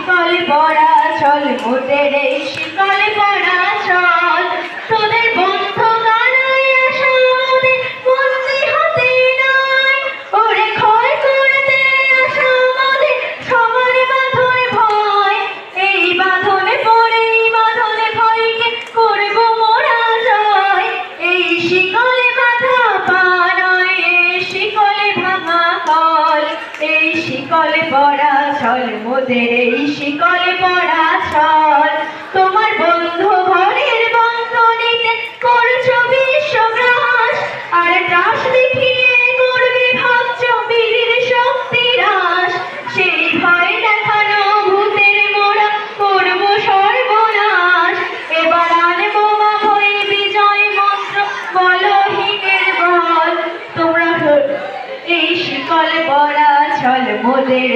শিকল পরা চল মোদের এই শিকল পরা চল তোদের বন্ধ গানায় আসা আমাদের বন্দি হতে নয় ওরে ক্ষয় করতে আসা আমাদের সবার বাঁধন ভয় এই বাঁধনে পড়ে এই বাঁধনে ভয়কে করব মোরা জয় এই শিকলে বাঁধা পা নয় এই শিকলে ভাঙা কল এই শিকলে পরা চল মোদের এই শিকলে পরা চল তোমার বন্ধু ঘরের বন্ধনীতে করছো বিশ্বগ্রাস আর ত্রাস দেখিয়ে করবে ভাবছ বীরের শক্তি হ্রাস সেই ভয় দেখানো ভূতের মোরা করব সর্বনাশ এবার আনবো মা ভয়ে বিজয় মন্ত্র বলহীনের বল তোমরা এই শিকল পরা চল মোদের